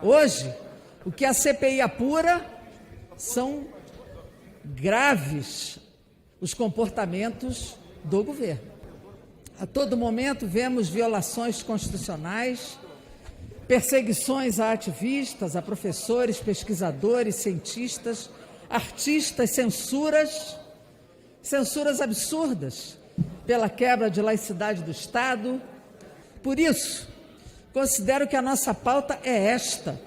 Hoje, o que a CPI apura são graves os comportamentos do governo. A todo momento vemos violações constitucionais, perseguições a ativistas, a professores, pesquisadores, cientistas, artistas, censuras absurdas pela quebra de laicidade do Estado. Por isso, considero que a nossa pauta é esta.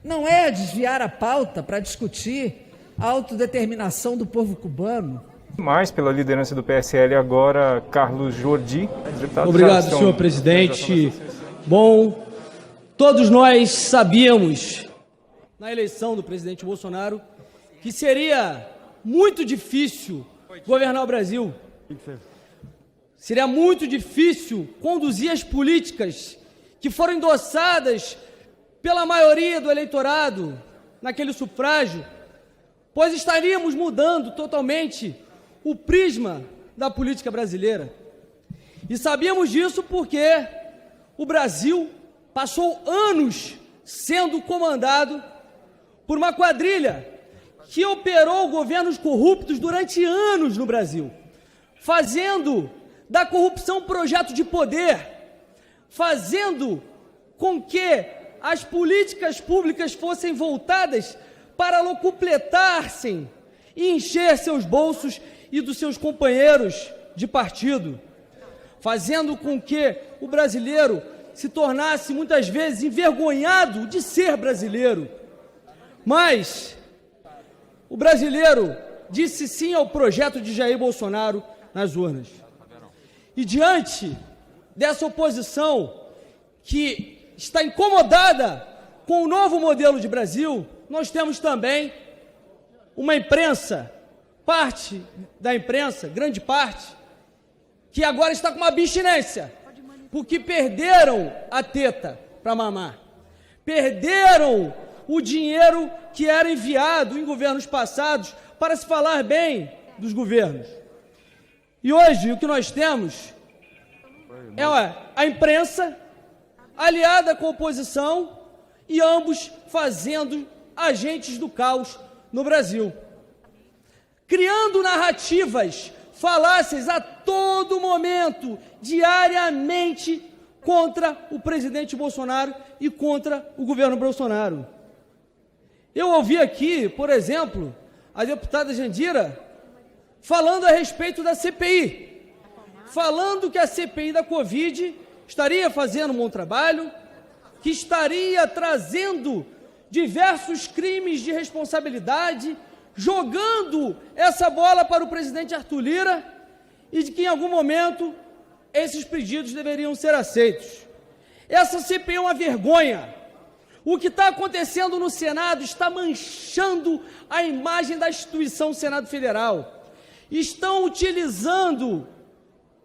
Não é desviar a pauta para discutir a autodeterminação do povo cubano. Mais pela liderança do PSL agora, Carlos Jordi. Obrigado, senhor presidente. Bom, todos nós sabíamos, na eleição do presidente Bolsonaro, que seria muito difícil governar o Brasil. Seria muito difícil conduzir as políticas que foram endossadas pela maioria do eleitorado naquele sufrágio, pois estaríamos mudando totalmente o prisma da política brasileira. E sabíamos disso porque o Brasil passou anos sendo comandado por uma quadrilha que operou governos corruptos durante anos no Brasil, fazendo da corrupção um projeto de poder, fazendo com que as políticas públicas fossem voltadas para locupletar-se e encher seus bolsos e dos seus companheiros de partido, fazendo com que o brasileiro se tornasse muitas vezes envergonhado de ser brasileiro. Mas o brasileiro disse sim ao projeto de Jair Bolsonaro nas urnas. E diante dessa oposição que está incomodada com o novo modelo de Brasil, nós temos também uma imprensa, parte da imprensa, grande parte, que agora está com uma abstinência, porque perderam a teta para mamar, perderam o dinheiro que era enviado em governos passados para se falar bem dos governos. E hoje o que nós temos é a imprensa aliada com a oposição e ambos fazendo agentes do caos no Brasil, criando narrativas falácias a todo momento, diariamente, contra o presidente Bolsonaro e contra o governo Bolsonaro. Eu ouvi aqui, por exemplo, a deputada Jandira falando a respeito da CPI, falando que a CPI da Covid estaria fazendo um bom trabalho, que estaria trazendo diversos crimes de responsabilidade, jogando essa bola para o presidente Arthur Lira, e de que em algum momento esses pedidos deveriam ser aceitos. Essa CPI é uma vergonha. O que está acontecendo no Senado está manchando a imagem da instituição Senado Federal. Estão utilizando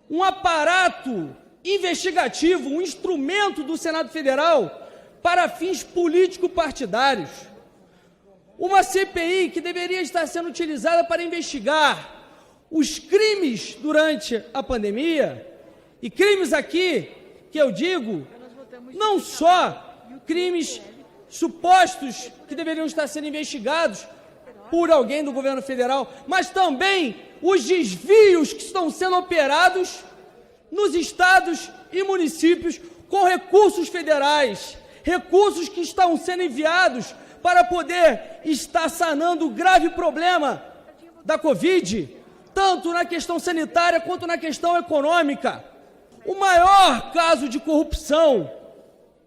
um aparato investigativo, um instrumento do Senado Federal para fins político-partidários. Uma CPI que deveria estar sendo utilizada para investigar os crimes durante a pandemia, e crimes aqui, que eu digo, não só crimes supostos que deveriam estar sendo investigados por alguém do governo federal, mas também os desvios que estão sendo operados nos estados e municípios com recursos federais, recursos que estão sendo enviados para poder estar sanando o grave problema da Covid, tanto na questão sanitária quanto na questão econômica. O maior caso de corrupção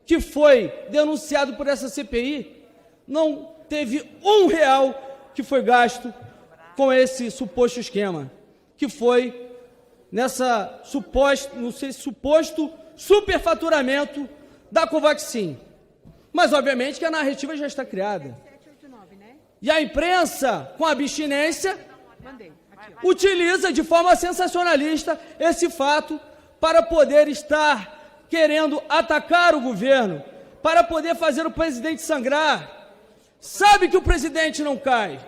que foi denunciado por essa CPI, não teve R$1 que foi gasto com esse suposto esquema, que foi nessa suposto superfaturamento da Covaxin. Mas, obviamente, que a narrativa já está criada. E a imprensa, com abstinência, utiliza de forma sensacionalista esse fato para poder estar querendo atacar o governo, para poder fazer o presidente sangrar. Sabe que o presidente não cai.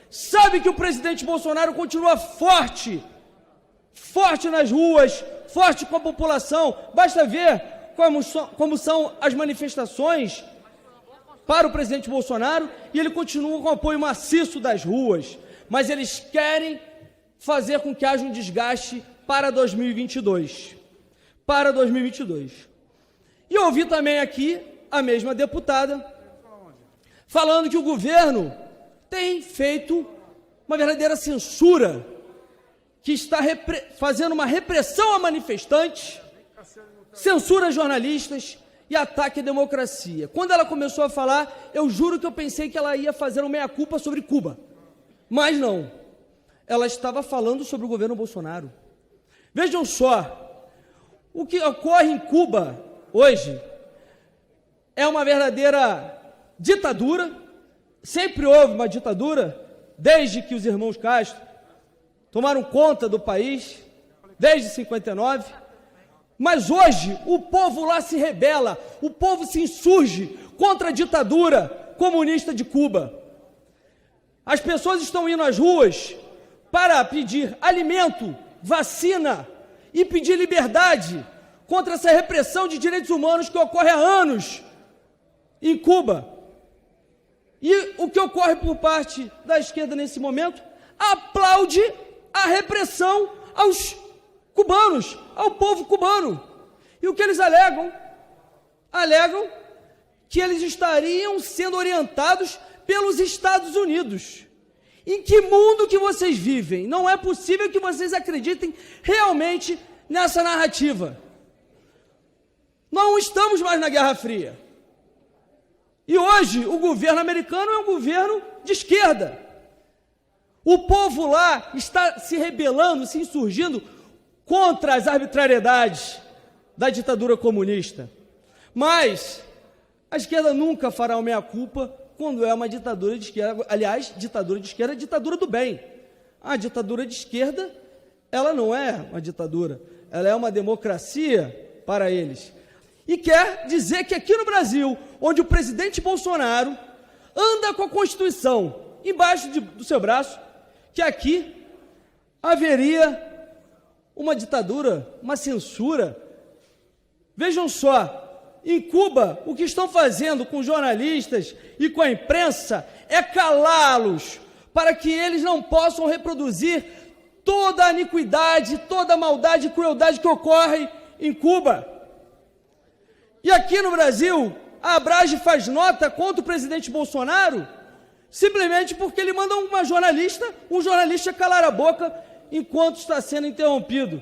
Sabe que o presidente Bolsonaro continua forte nas ruas, forte com a população. Basta ver como são as manifestações para o presidente Bolsonaro e ele continua com o apoio maciço das ruas, mas eles querem fazer com que haja um desgaste para 2022. Para 2022. E eu ouvi também aqui a mesma deputada falando que o governo tem feito uma verdadeira censura, que está fazendo uma repressão a manifestantes, censura a jornalistas e ataque à democracia. Quando ela começou a falar, eu juro que eu pensei que ela ia fazer uma meia-culpa sobre Cuba. Mas não. Ela estava falando sobre o governo Bolsonaro. Vejam só, o que ocorre em Cuba hoje é uma verdadeira ditadura. Sempre houve uma ditadura, desde que os irmãos Castro tomaram conta do país, desde 59. Mas hoje o povo lá se rebela, o povo se insurge contra a ditadura comunista de Cuba. As pessoas estão indo às ruas para pedir alimento, vacina e pedir liberdade contra essa repressão de direitos humanos que ocorre há anos em Cuba. E o que ocorre por parte da esquerda nesse momento? Aplaude a repressão aos cubanos, ao povo cubano. E o que eles alegam? Alegam que eles estariam sendo orientados pelos Estados Unidos. Em que mundo que vocês vivem? Não é possível que vocês acreditem realmente nessa narrativa. Não estamos mais na Guerra Fria. E hoje o governo americano é um governo de esquerda. O povo lá está se rebelando, se insurgindo contra as arbitrariedades da ditadura comunista. Mas a esquerda nunca fará uma meia-culpa quando é uma ditadura de esquerda. Aliás, ditadura de esquerda é ditadura do bem. A ditadura de esquerda, ela não é uma ditadura, ela é uma democracia para eles. E quer dizer que aqui no Brasil, onde o presidente Bolsonaro anda com a Constituição embaixo do seu braço, que aqui haveria uma ditadura, uma censura. Vejam só, em Cuba, o que estão fazendo com jornalistas e com a imprensa é calá-los, para que eles não possam reproduzir toda a iniquidade, toda a maldade e crueldade que ocorre em Cuba. E aqui no Brasil, a Abrage faz nota contra o presidente Bolsonaro, simplesmente porque ele manda um jornalista calar a boca enquanto está sendo interrompido.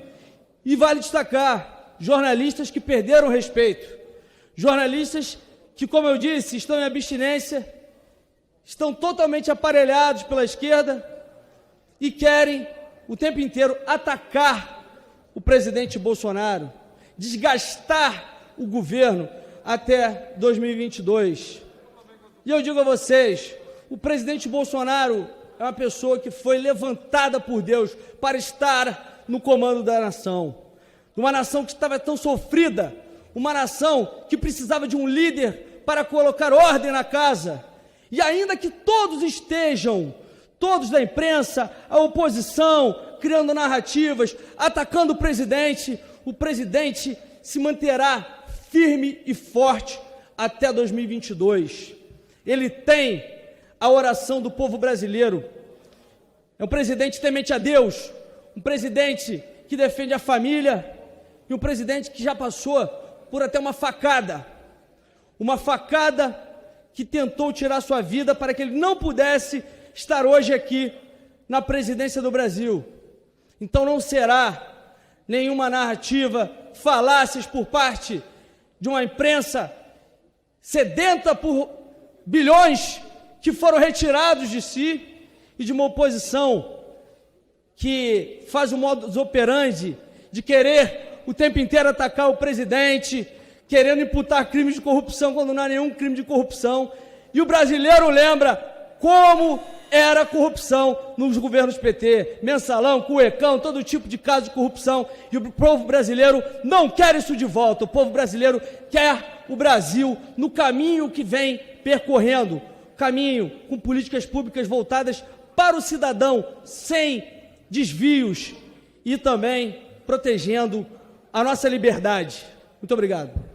E vale destacar, jornalistas que perderam o respeito, jornalistas que, como eu disse, estão em abstinência, estão totalmente aparelhados pela esquerda e querem o tempo inteiro atacar o presidente Bolsonaro, desgastar o governo até 2022. E eu digo a vocês, o presidente Bolsonaro é uma pessoa que foi levantada por Deus para estar no comando da nação. Uma nação que estava tão sofrida, uma nação que precisava de um líder para colocar ordem na casa. E ainda que todos estejam, todos da imprensa, a oposição, criando narrativas, atacando o presidente se manterá firme e forte até 2022. Ele tem a oração do povo brasileiro. É um presidente temente a Deus, um presidente que defende a família e um presidente que já passou por até uma facada que tentou tirar sua vida para que ele não pudesse estar hoje aqui na presidência do Brasil. Então não será nenhuma narrativa, falácias por parte de uma imprensa sedenta por bilhões que foram retirados de si e de uma oposição que faz o modus operandi de querer o tempo inteiro atacar o presidente, querendo imputar crimes de corrupção quando não há nenhum crime de corrupção. E o brasileiro lembra como era a corrupção nos governos PT, mensalão, cuecão, todo tipo de caso de corrupção, e o povo brasileiro não quer isso de volta. O povo brasileiro quer o Brasil no caminho que vem percorrendo, caminho com políticas públicas voltadas para o cidadão, sem desvios e também protegendo a nossa liberdade. Muito obrigado.